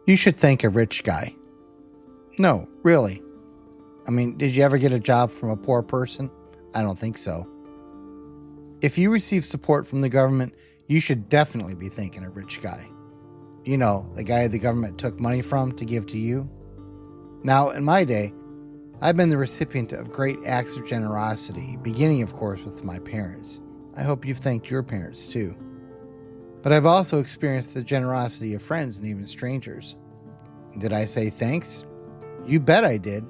You should thank a rich guy. No, really. I mean, did you ever get a job from a poor person? I don't think so. If you receive support from the government, you should definitely be thanking a rich guy. You know, the guy the government took money from to give to you. Now, in my day, I've been the recipient of great acts of generosity, beginning, of course, with my parents. I hope you've thanked your parents, too. But I've also experienced the generosity of friends and even strangers. Did I say thanks? You bet I did.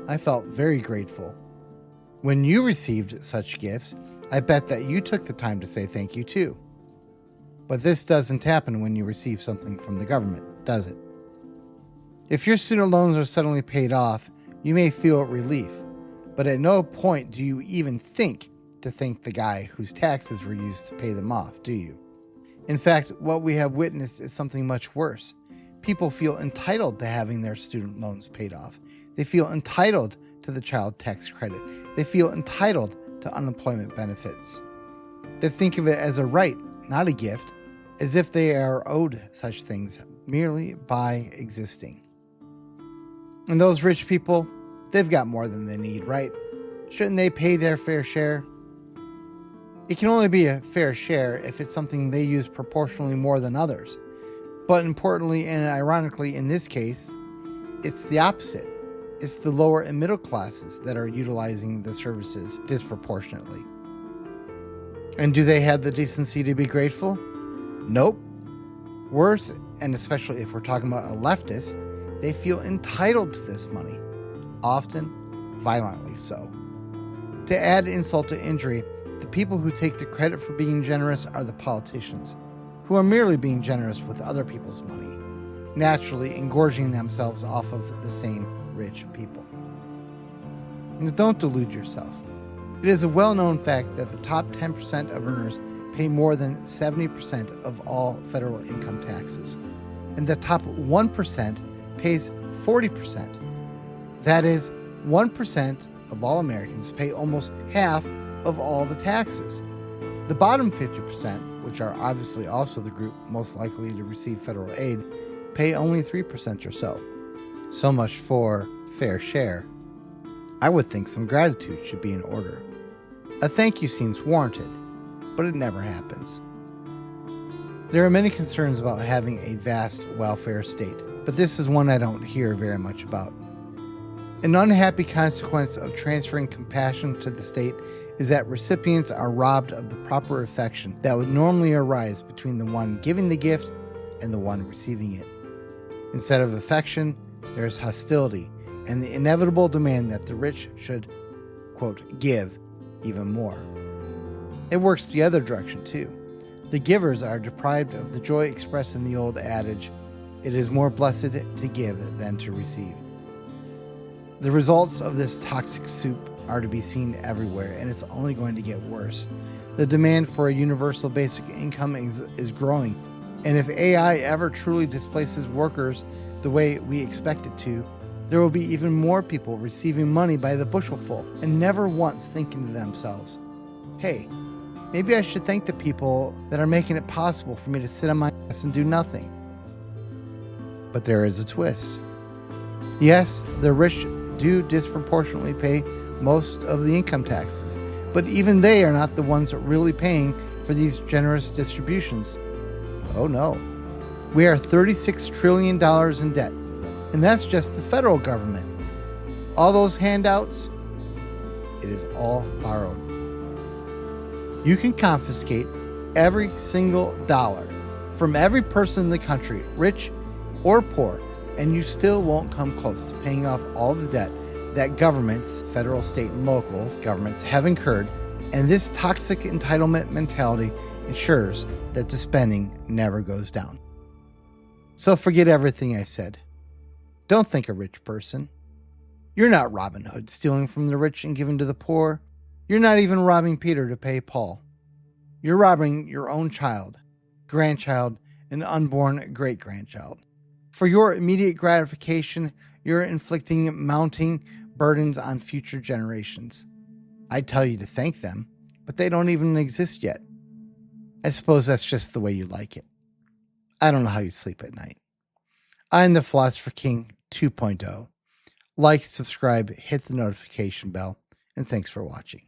I felt very grateful. When you received such gifts, I bet that you took the time to say thank you too. But this doesn't happen when you receive something from the government, does it? If your student loans are suddenly paid off, you may feel relief, but at no point do you even think to thank the guy whose taxes were used to pay them off, do you? In fact, what we have witnessed is something much worse. People feel entitled to having their student loans paid off. They feel entitled to the child tax credit. They feel entitled to unemployment benefits. They think of it as a right, not a gift, as if they are owed such things merely by existing. And those rich people, they've got more than they need, right? Shouldn't they pay their fair share? It can only be a fair share if it's something they use proportionally more than others. But importantly and ironically in this case, it's the opposite. It's the lower and middle classes that are utilizing the services disproportionately. And do they have the decency to be grateful? Nope. Worse, and especially if we're talking about a leftist, they feel entitled to this money, often violently so. To add insult to injury, the people who take the credit for being generous are the politicians, who are merely being generous with other people's money, naturally engorging themselves off of the same rich people. And don't delude yourself. It is a well-known fact that the top 10% of earners pay more than 70% of all federal income taxes, and the top 1% pays 40%. That is, 1% of all Americans pay almost half of all the taxes. The bottom 50%, which are obviously also the group most likely to receive federal aid, pay only 3% or so. So much for fair share. I would think some gratitude should be in order. A thank you seems warranted, but it never happens. There are many concerns about having a vast welfare state, but this is one I don't hear very much about. An unhappy consequence of transferring compassion to the state is that recipients are robbed of the proper affection that would normally arise between the one giving the gift and the one receiving it. Instead of affection, there is hostility and the inevitable demand that the rich should, quote, give even more. It works the other direction too. The givers are deprived of the joy expressed in the old adage, it is more blessed to give than to receive. The results of this toxic soup are to be seen everywhere, and it's only going to get worse. The demand for a universal basic income is growing, and if AI ever truly displaces workers the way we expect it to, there will be even more people receiving money by the bushelful and never once thinking to themselves, hey, maybe I should thank the people that are making it possible for me to sit on my ass and do nothing. But there is a twist. Yes, the rich do disproportionately pay most of the income taxes, but even they are not the ones really paying for these generous distributions. Oh no. We are $36 trillion in debt, and that's just the federal government. All those handouts, it is all borrowed. You can confiscate every single dollar from every person in the country, rich or poor, and you still won't come close to paying off all the debt that governments, federal, state, and local governments have incurred, and this toxic entitlement mentality ensures that the spending never goes down. So forget everything I said. Don't think a rich person. You're not Robin Hood stealing from the rich and giving to the poor. You're not even robbing Peter to pay Paul. You're robbing your own child, grandchild, and unborn great-grandchild. For your immediate gratification, you're inflicting mounting burdens on future generations. I'd tell you to thank them, but they don't even exist yet. I suppose that's just the way you like it. I don't know how you sleep at night. I'm the Philosopher King 2.0. Like, subscribe, hit the notification bell, and thanks for watching.